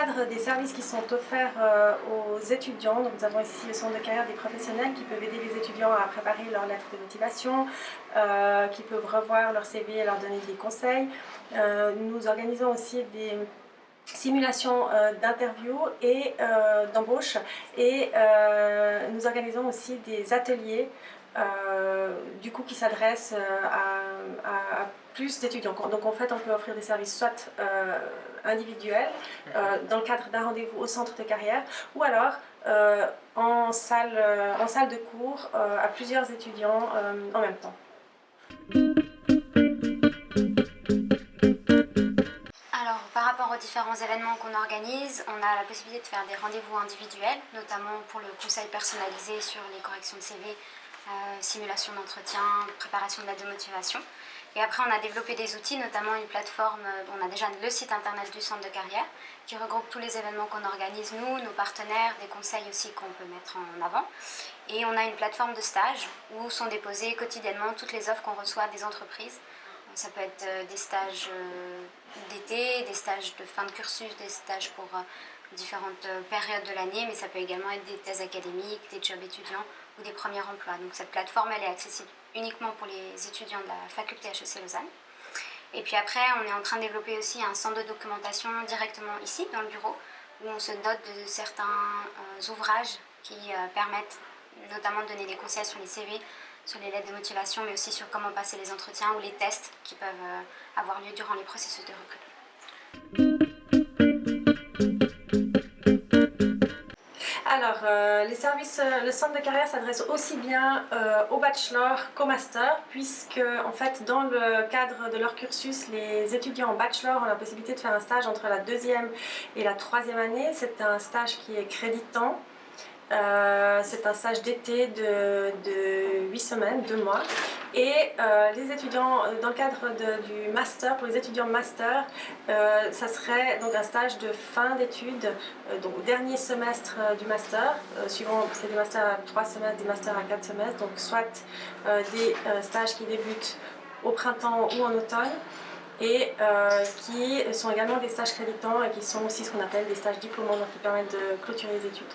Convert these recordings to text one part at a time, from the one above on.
cadre des services qui sont offerts aux étudiants, donc nous avons ici le centre de carrière des professionnels qui peuvent aider les étudiants à préparer leur lettre de motivation, qui peuvent revoir leur CV et leur donner des conseils. Nous organisons aussi des simulations d'interview et d'embauche, et nous organisons aussi des ateliers du coup qui s'adressent à plus d'étudiants. Donc en fait on peut offrir des services soit individuels dans le cadre d'un rendez-vous au centre de carrière, ou alors en salle de cours à plusieurs étudiants en même temps. Alors, par rapport aux différents événements qu'on organise, on a la possibilité de faire des rendez-vous individuels, notamment pour le conseil personnalisé sur les corrections de CV, simulation d'entretien, préparation de lettre de motivation. Et après, on a développé des outils, notamment une plateforme, on a déjà le site internet du centre de carrière, qui regroupe tous les événements qu'on organise, nous, nos partenaires, des conseils aussi qu'on peut mettre en avant. Et on a une plateforme de stage où sont déposées quotidiennement toutes les offres qu'on reçoit des entreprises. Ça peut être des stages d'été, des stages de fin de cursus, des stages pour différentes périodes de l'année, mais ça peut également être des thèses académiques, des jobs étudiants ou des premiers emplois. Donc cette plateforme, elle est accessible uniquement pour les étudiants de la faculté HEC Lausanne. Et puis après, on est en train de développer aussi un centre de documentation directement ici, dans le bureau, où on se dote de certains ouvrages qui permettent notamment de donner des conseils sur les CV, sur les lettres de motivation, mais aussi sur comment passer les entretiens ou les tests qui peuvent avoir lieu durant les processus de recrutement. Alors, le centre de carrière s'adresse aussi bien au bachelor qu'au master, puisque en fait, dans le cadre de leur cursus, les étudiants en bachelor ont la possibilité de faire un stage entre la 2e et la 3e année. C'est un stage qui est créditant. C'est un stage d'été de 8 semaines, 2 mois. Et les étudiants, dans le cadre du master, pour les étudiants master, ça serait donc un stage de fin d'études, donc au dernier semestre du master, suivant, c'est des masters à 3 semestres, des masters à 4 semestres, donc soit des stages qui débutent au printemps ou en automne, et qui sont également des stages créditants et qui sont aussi ce qu'on appelle des stages diplômants, donc qui permettent de clôturer les études.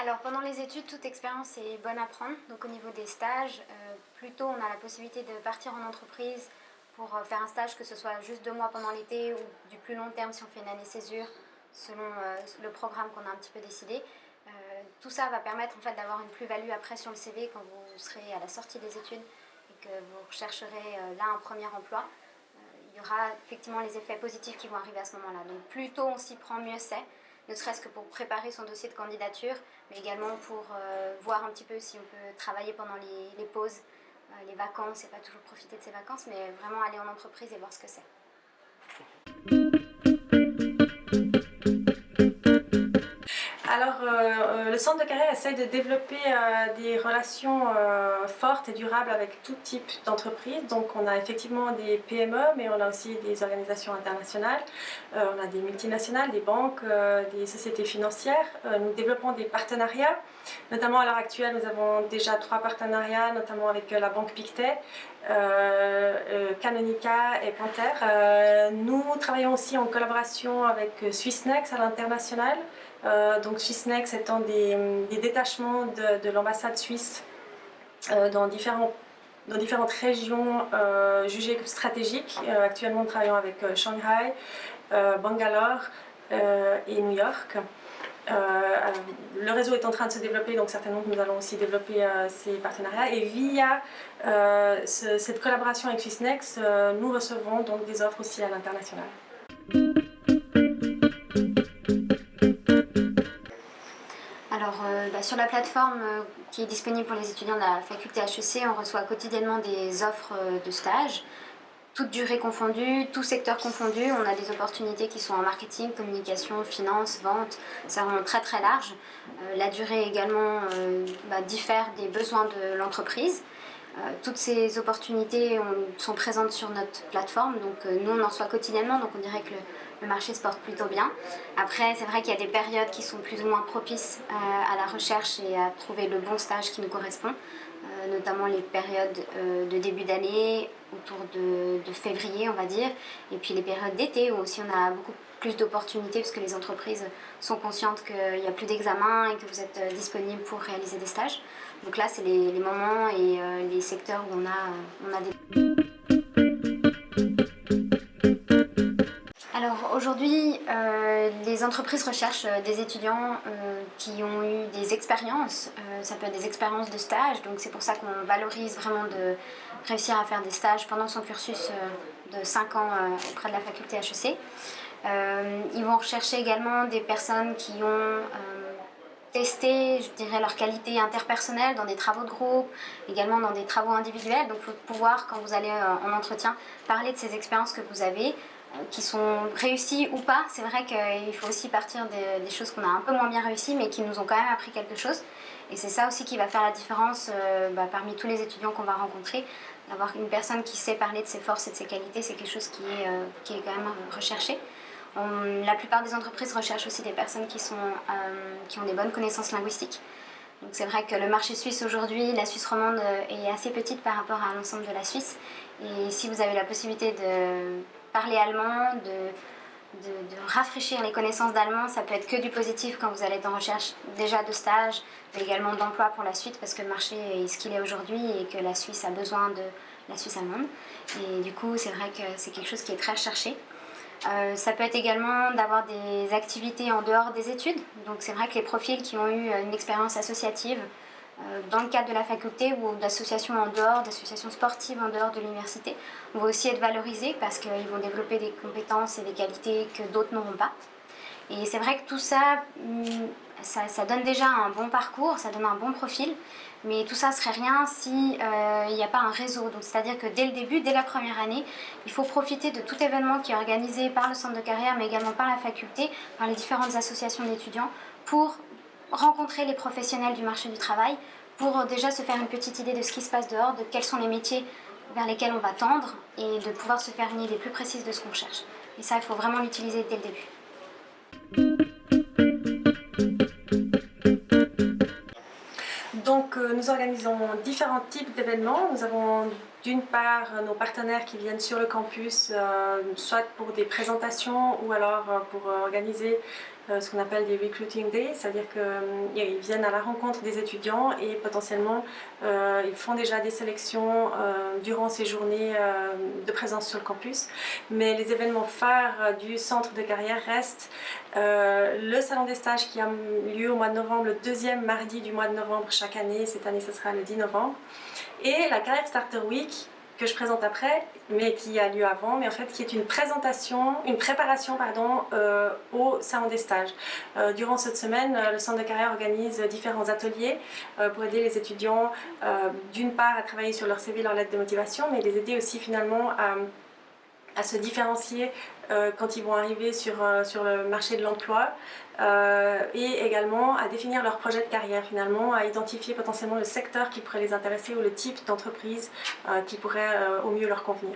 Alors pendant les études, toute expérience est bonne à prendre. Donc au niveau des stages, plutôt on a la possibilité de partir en entreprise pour faire un stage, que ce soit juste 2 mois pendant l'été ou du plus long terme si on fait une année césure, selon le programme qu'on a un petit peu décidé. Tout ça va permettre en fait d'avoir une plus-value après sur le CV quand vous serez à la sortie des études et que vous rechercherez là un premier emploi. Il y aura effectivement les effets positifs qui vont arriver à ce moment-là. Donc plus tôt on s'y prend, mieux c'est, ne serait-ce que pour préparer son dossier de candidature, mais également pour voir un petit peu si on peut travailler pendant les pauses, les vacances, et pas toujours profiter de ces vacances, mais vraiment aller en entreprise et voir ce que c'est. Alors, le centre de carrière essaye de développer des relations fortes et durables avec tout type d'entreprise. Donc, on a effectivement des PME, mais on a aussi des organisations internationales. On a des multinationales, des banques, des sociétés financières. Nous développons des partenariats. Notamment à l'heure actuelle, nous avons déjà 3 partenariats, notamment avec la banque Pictet, Canonica et Panther. Nous travaillons aussi en collaboration avec Swissnex à l'international. Donc Swissnex étant des détachements de l'ambassade suisse dans différentes régions jugées stratégiques. Actuellement, nous travaillons avec Shanghai, Bangalore et New York. Le réseau est en train de se développer, donc certainement que nous allons aussi développer ces partenariats. Et via cette collaboration avec Swissnex, nous recevons donc des offres aussi à l'international. Alors sur la plateforme qui est disponible pour les étudiants de la faculté HEC, on reçoit quotidiennement des offres de stage, toutes durées confondues, tout secteur confondu. On a des opportunités qui sont en marketing, communication, finance, vente, c'est vraiment très très large. La durée également diffère des besoins de l'entreprise. Toutes ces opportunités sont présentes sur notre plateforme, donc nous on en reçoit quotidiennement, donc on dirait que le marché se porte plutôt bien. Après, c'est vrai qu'il y a des périodes qui sont plus ou moins propices à la recherche et à trouver le bon stage qui nous correspond. notamment les périodes de début d'année, autour de février on va dire, et puis les périodes d'été où aussi on a beaucoup plus d'opportunités parce que les entreprises sont conscientes qu'il n'y a plus d'examens et que vous êtes disponible pour réaliser des stages. Donc là c'est les moments et les secteurs où on a des... Alors aujourd'hui, les entreprises recherchent des étudiants qui ont eu des expériences, ça peut être des expériences de stage, donc c'est pour ça qu'on valorise vraiment de réussir à faire des stages pendant son cursus de 5 ans auprès de la faculté HEC. Ils vont rechercher également des personnes qui ont testé, je dirais, leur qualité interpersonnelle dans des travaux de groupe, également dans des travaux individuels. Donc il faut pouvoir, quand vous allez en entretien, parler de ces expériences que vous avez, qui sont réussies ou pas. C'est vrai qu'il faut aussi partir des choses qu'on a un peu moins bien réussies, mais qui nous ont quand même appris quelque chose. Et c'est ça aussi qui va faire la différence parmi tous les étudiants qu'on va rencontrer. D'avoir une personne qui sait parler de ses forces et de ses qualités, c'est quelque chose qui est quand même recherché. La plupart des entreprises recherchent aussi des personnes qui ont des bonnes connaissances linguistiques. Donc c'est vrai que le marché suisse aujourd'hui, la Suisse romande est assez petite par rapport à l'ensemble de la Suisse. Et si vous avez la possibilité de parler allemand, de rafraîchir les connaissances d'allemand, ça peut être que du positif quand vous allez être en recherche déjà de stage, mais également d'emploi pour la suite, parce que le marché est ce qu'il est aujourd'hui et que la Suisse a besoin de la Suisse allemande. Et du coup, c'est vrai que c'est quelque chose qui est très recherché. Ça peut être également d'avoir des activités en dehors des études. Donc c'est vrai que les profils qui ont eu une expérience associative dans le cadre de la faculté ou d'associations en dehors, d'associations sportives en dehors de l'université, vont aussi être valorisés parce qu'ils vont développer des compétences et des qualités que d'autres n'auront pas. Et c'est vrai que tout ça, ça donne déjà un bon parcours, ça donne un bon profil, mais tout ça ne serait rien si il n'y a pas un réseau. Donc c'est-à-dire que dès le début, dès la première année, il faut profiter de tout événement qui est organisé par le centre de carrière, mais également par la faculté, par les différentes associations d'étudiants, pour rencontrer les professionnels du marché du travail, pour déjà se faire une petite idée de ce qui se passe dehors, de quels sont les métiers vers lesquels on va tendre, et de pouvoir se faire une idée plus précise de ce qu'on cherche. Et ça, il faut vraiment l'utiliser dès le début. Donc nous organisons différents types d'événements. Nous avons d'une part nos partenaires qui viennent sur le campus, soit pour des présentations ou alors pour organiser ce qu'on appelle des recruiting days, c'est-à-dire qu'ils viennent à la rencontre des étudiants et potentiellement ils font déjà des sélections durant ces journées de présence sur le campus. Mais les événements phares du centre de carrière restent le salon des stages qui a lieu au mois de novembre, le deuxième mardi du mois de novembre chaque année. Cette année ce sera le 10 novembre. Et la Career Starter Week que je présente après, mais qui a lieu avant, mais en fait qui est une préparation au salon des stages. Durant cette semaine, le centre de carrière organise différents ateliers pour aider les étudiants d'une part à travailler sur leur CV, leur lettre de motivation, mais les aider aussi finalement à se différencier quand ils vont arriver sur le marché de l'emploi et également à définir leur projet de carrière finalement, à identifier potentiellement le secteur qui pourrait les intéresser ou le type d'entreprise qui pourrait au mieux leur convenir.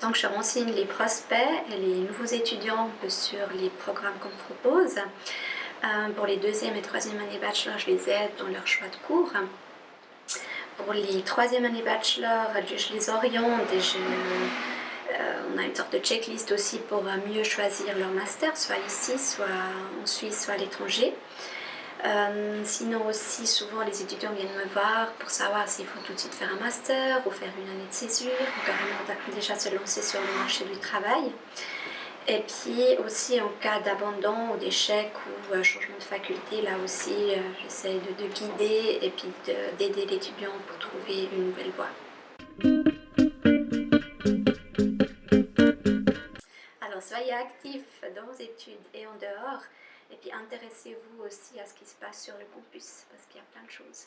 Donc je renseigne les prospects et les nouveaux étudiants sur les programmes qu'on propose. Pour les deuxième et troisième années bachelor, je les aide dans leur choix de cours. Pour les troisième années bachelor, je les oriente et on a une sorte de checklist aussi pour mieux choisir leur master, soit ici, soit en Suisse, soit à l'étranger. Sinon aussi, souvent les étudiants viennent me voir pour savoir s'il faut tout de suite faire un master ou faire une année de césure, ou carrément déjà se lancer sur le marché du travail. Et puis aussi en cas d'abandon ou d'échec ou changement de faculté, là aussi j'essaie de guider et puis d'aider l'étudiant pour trouver une nouvelle voie. Alors soyez actifs dans vos études et en dehors, et puis intéressez-vous aussi à ce qui se passe sur le campus parce qu'il y a plein de choses.